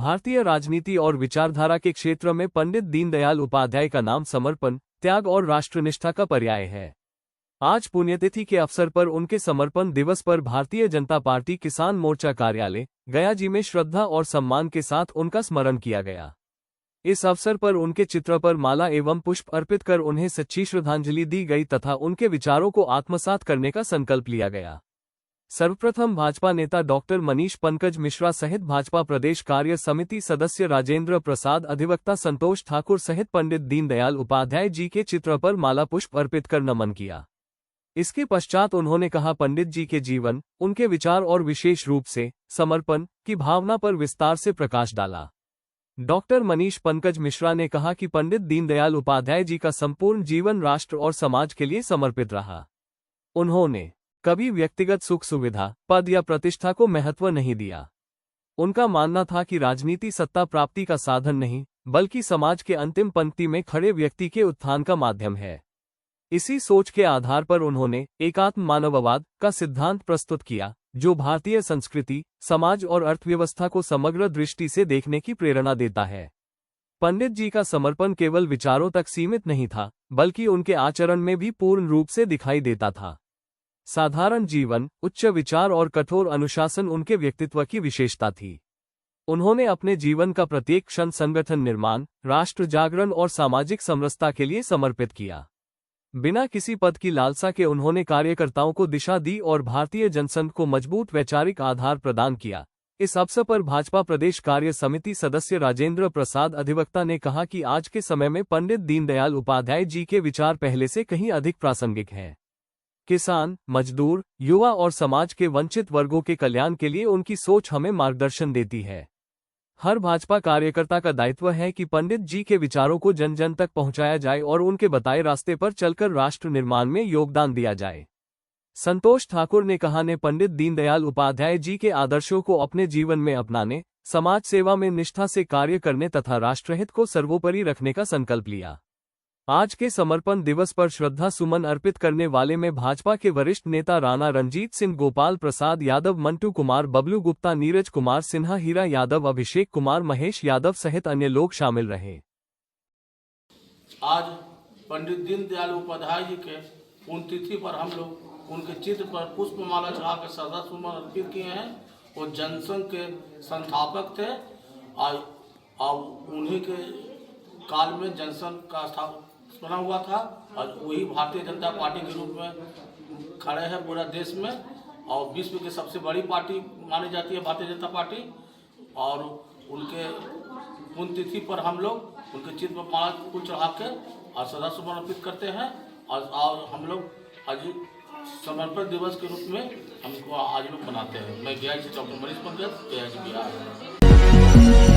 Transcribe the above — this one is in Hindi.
भारतीय राजनीति और विचारधारा के क्षेत्र में पंडित दीनदयाल उपाध्याय का नाम समर्पण, त्याग और राष्ट्रनिष्ठा का पर्याय है। आज पुण्यतिथि के अवसर पर उनके समर्पण दिवस पर भारतीय जनता पार्टी किसान मोर्चा कार्यालय गया जी में श्रद्धा और सम्मान के साथ उनका स्मरण किया गया। इस अवसर पर उनके चित्र पर माला एवं पुष्प अर्पित कर उन्हें सच्ची श्रद्धांजलि दी गई तथा उनके विचारों को आत्मसात करने का संकल्प लिया गया। सर्वप्रथम भाजपा नेता डॉक्टर मनीष पंकज मिश्रा सहित भाजपा प्रदेश कार्य समिति सदस्य राजेंद्र प्रसाद, अधिवक्ता संतोष ठाकुर सहित पंडित दीनदयाल उपाध्याय जी के चित्र पर माला पुष्प अर्पित कर नमन किया। इसके पश्चात उन्होंने कहा, पंडित जी के जीवन, उनके विचार और विशेष रूप से समर्पण की भावना पर विस्तार से प्रकाश डाला। डॉक्टर मनीष पंकज मिश्रा ने कहा कि पंडित दीनदयाल उपाध्याय जी का संपूर्ण जीवन राष्ट्र और समाज के लिए समर्पित रहा। उन्होंने कभी व्यक्तिगत सुख सुविधा, पद या प्रतिष्ठा को महत्व नहीं दिया। उनका मानना था कि राजनीति सत्ता प्राप्ति का साधन नहीं, बल्कि समाज के अंतिम पंक्ति में खड़े व्यक्ति के उत्थान का माध्यम है। इसी सोच के आधार पर उन्होंने एकात्म मानववाद का सिद्धांत प्रस्तुत किया, जो भारतीय संस्कृति, समाज और अर्थव्यवस्था को समग्र दृष्टि से देखने की प्रेरणा देता है। पंडित जी का समर्पण केवल विचारों तक सीमित नहीं था, बल्कि उनके आचरण में भी पूर्ण रूप से दिखाई देता था। साधारण जीवन, उच्च विचार और कठोर अनुशासन उनके व्यक्तित्व की विशेषता थी। उन्होंने अपने जीवन का प्रत्येक क्षण संगठन निर्माण, राष्ट्र जागरण और सामाजिक समरसता के लिए समर्पित किया। बिना किसी पद की लालसा के उन्होंने कार्यकर्ताओं को दिशा दी और भारतीय जनसंघ को मजबूत वैचारिक आधार प्रदान किया। इस अवसर पर भाजपा प्रदेश कार्य समिति सदस्य राजेंद्र प्रसाद, अधिवक्ता, ने कहा कि आज के समय में पंडित दीनदयाल उपाध्याय जी के विचार पहले से कहीं अधिक प्रासंगिक हैं। किसान, मजदूर, युवा और समाज के वंचित वर्गों के कल्याण के लिए उनकी सोच हमें मार्गदर्शन देती है। हर भाजपा कार्यकर्ता का दायित्व है कि पंडित जी के विचारों को जन जन तक पहुंचाया जाए और उनके बताए रास्ते पर चलकर राष्ट्र निर्माण में योगदान दिया जाए। संतोष ठाकुर ने कहा, ने पंडित दीनदयाल उपाध्याय जी के आदर्शों को अपने जीवन में अपनाने, समाज सेवा में निष्ठा से कार्य करने तथा राष्ट्रहित को सर्वोपरि रखने का संकल्प लिया। आज के समर्पण दिवस पर श्रद्धा सुमन अर्पित करने वाले में भाजपा के वरिष्ठ नेता राणा रंजीत सिंह, गोपाल प्रसाद यादव, मंटू कुमार, बबलू गुप्ता, नीरज कुमार सिन्हा, हीरा यादव, अभिषेक कुमार, महेश यादव सहित अन्य लोग शामिल रहे। आज पंडित दीनदयाल उपाध्याय जी के पुण्यतिथि पर हम लोग उनके चित्र पर पुष्पमाला चढ़ाकर श्रद्धा सुमन अर्पित किए हैं। वो जनसंघ के संस्थापक थे और उन्हीं के काल में जनसंघ का बना हुआ था और वही भारतीय जनता पार्टी के रूप में खड़े हैं पूरा देश में और विश्व की सबसे बड़ी पार्टी मानी जाती है भारतीय जनता पार्टी। और उनके पुण्यतिथि पर हम लोग उनके चित्र पर माला फूल चढ़ा के और श्रद्धा सुमन अर्पित करते हैं और हम लोग आज समर्पण दिवस के रूप में हमको आज लोग मनाते हैं। मैं गया जी डॉक्टर मनीष पंकज, गया जी बिहार।